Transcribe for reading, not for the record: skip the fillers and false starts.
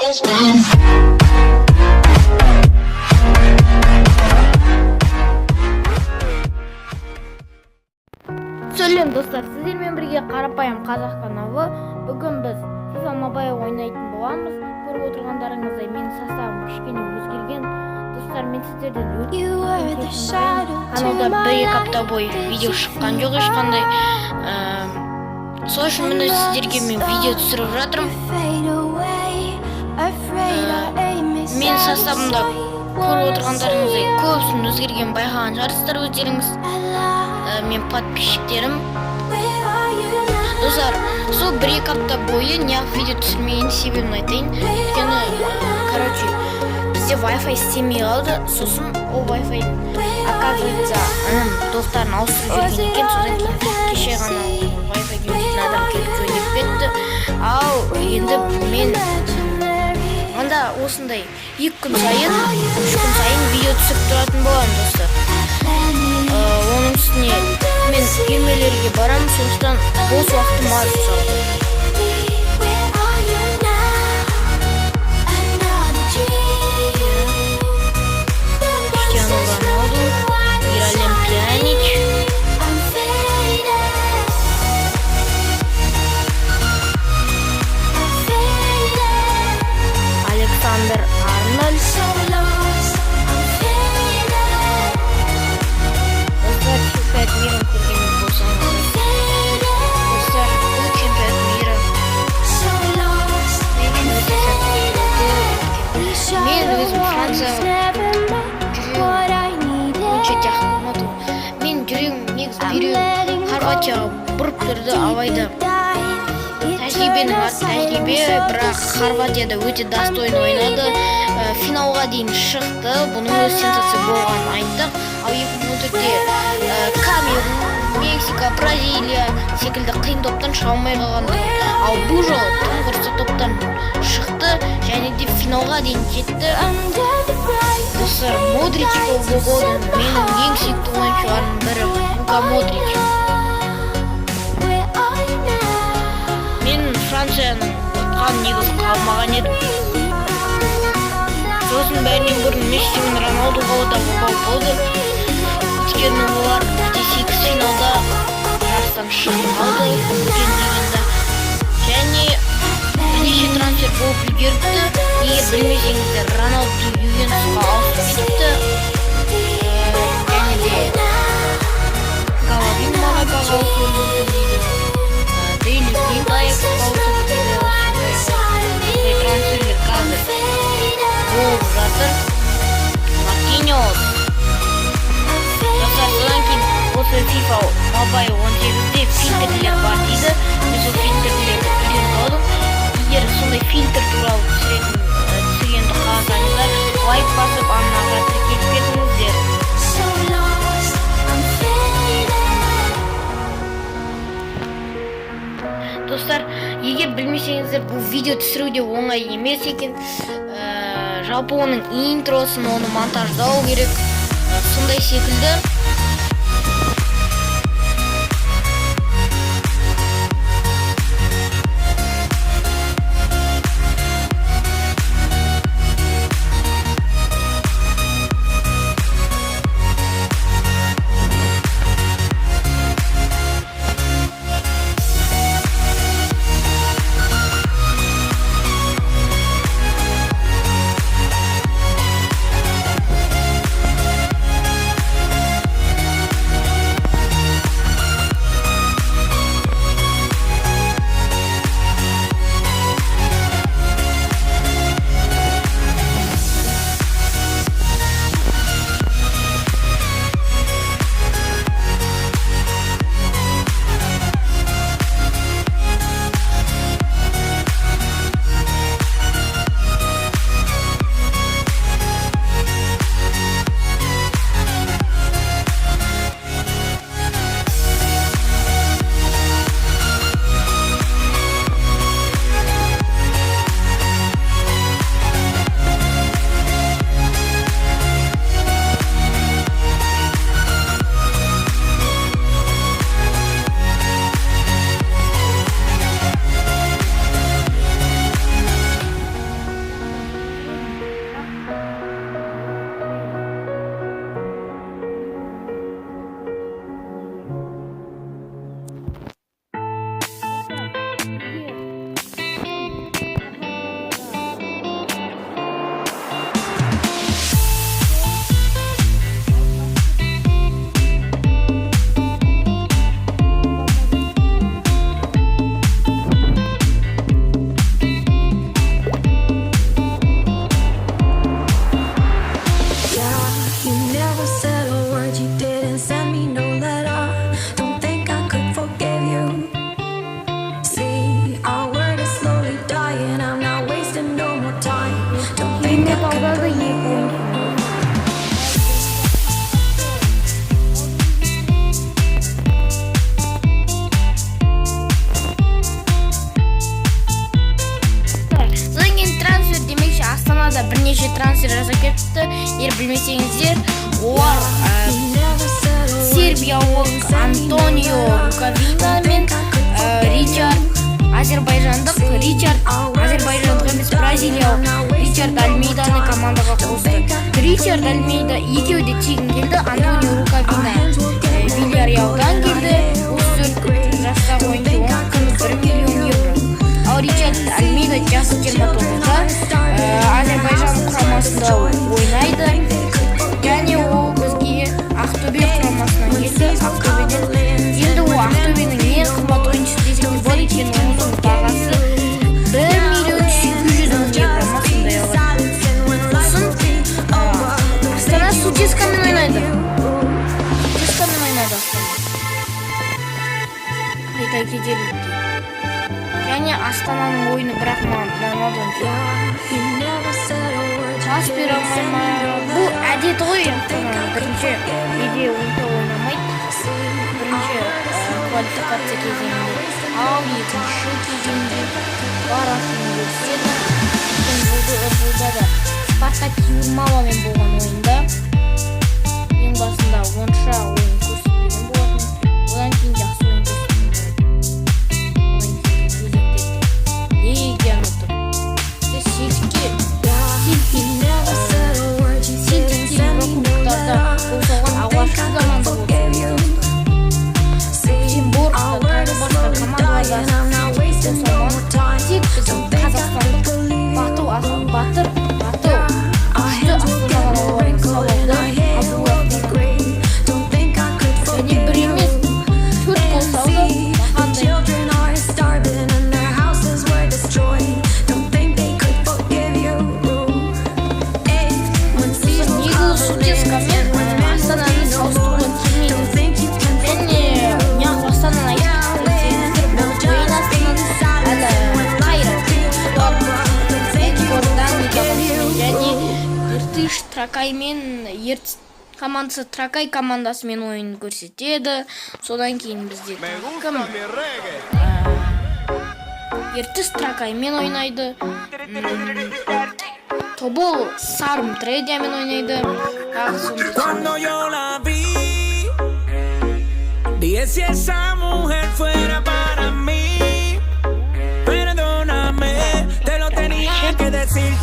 Сәлем достар, сіздермен бірге қарапайым қазақ каналы. Бүгін біз FIFA Mobile ойнайтын боламыз. Көріп отырғандарыңыздай менің составым кішкене өзгерген. Достар, мен сіздерден каналда 1-2 апта бойы видео шыққан жоқ ешқандай. Сол үшін міне сіздерге мен видео түсіріп жатырмын. Мен составымда көріп отырғандарыңыздай көбісін өзгерген байқаған шығарсыздар өздеріңіз. Мен подписчиктерім. Достар, сол 1-2 апта бойы неғып видео түсірмеген себебін айтайын. Өйткені, бізде Wi-Fi істемей қалды. Сосын ол Wi-Fi, оказывается, достарын ауыстырып жүрген екен. Содан кеше ғана Wi-Fi жөндейтін адам келіп жөндеп кетті. Ал енді мен анда осындай 2 күн сайын, 3 күн сайын видео түсіріп тұратын боламын, достар. Оның үстіне мен үйірмелерге барам, сондықтан бос уақытым аз жалпы. Cristiano Ronaldo, Miralem Pjanic, Alexander Arnold. Чемпионат мира көрген болсаңыз, достар, бұл чемпионат мира мен өзім Францияға мен жүрегім негізі бүйрегім Хорватияға бұрып тұрды, алайда тәжірибенің аты тәжірибе, бірақ Хорватияда өте достойно ойнады, финалға дейін шықты. Бұның өз сенсация болғанын айттық. Ал 2014-те Камерун, Мексика, Бразилия секілді қиын топтан шыға алмай қалғанды. Ал бұл жолы тұңғырсы топтан шықты және де финалға дейін жетті. Достар, Модрич болды, менің ең сүйікті ойыншыларымның бірі Лука Модрич. Мен Францияның ұтқан негізі қалмаған едім. Сосын бәрінен бұрын Месси мен Роналдуға отауға болды. Өйткені олар 8 финалда жарыстан шығып қалды. Және бірнеше трансфер болып үлгеріпті. Егер білмесеңіздер, Роналду Ювентусқа ауысып кетіпті. Және де Галавин Монаcoға ауысып кетті. Дейли Блинд Аяксқа ауысып кетті. Трансферлер қазір болып жатыр. Маркиньос. Достар, содан кейін осы FIFA Mobile 18-де фильтрлер бар дейді. Мен сол фильтрлерді үйреніп алдым. Егер сондай фильтр туралы түсіргенді қаласаңыздар, лайк басып, аннаға тіркеліп кетіңіздер. Достар, егер білмесеңіздер, бұл видео түсіруде оңай емес екен. Жалпы оның интросын, оны монтаждау керек. Сондай секілді. бірнеше трансфер жасап кетті. Егер білмесеңіздер, олар сербиялық Антонио Рукавина мен Ричард, азербайжандық Ричард, азербайжандық емес бразилиялық Ричард Альмейданы командаға қосты. Ричард Альмейда екеуі де тегін келді. Антонио Рукавина Вильярреалдан келді. 34 жастағы ойыншы, оның құны 1 миллион евро. Ал Ричард Альмейда жасы 29-да Азербайжан құрамасында ойнайды. Және ол бізге Ақтөбе құрамасынан келді. Ақтөбеден енді ол Ақтөбенің ең қымбат ойыншысы десек болады екен. Оның бағасы 1 миллион 800 мың евро ма сондай алады. Астана Судескамен ойнайды. Айта кетелік. Және Астананың ойыны бірақ мынадан пас бере алмай. Бұл әдеті ғой. Бірінші неде ойнамайды. Бірінші квалификация кезеңінде, ал екінші кезеңде барасын көрсетеді. Бұлда да Спартак Юрмаламен болған ойында ең басында онша ойын көрсетпеген болатын. Одан кейін жақсы ойын Тракаймен ертіс командасы Тракай командасымен ойын көрсетеді. Содан кейін бізде кім? Ертіс Тракаймен ойнайды. Тобол Сарым Тредиямен ойнайды. Cuando yo la vi, dije si esa mujer fuera para mí, perdóname, te lo tenía que decir.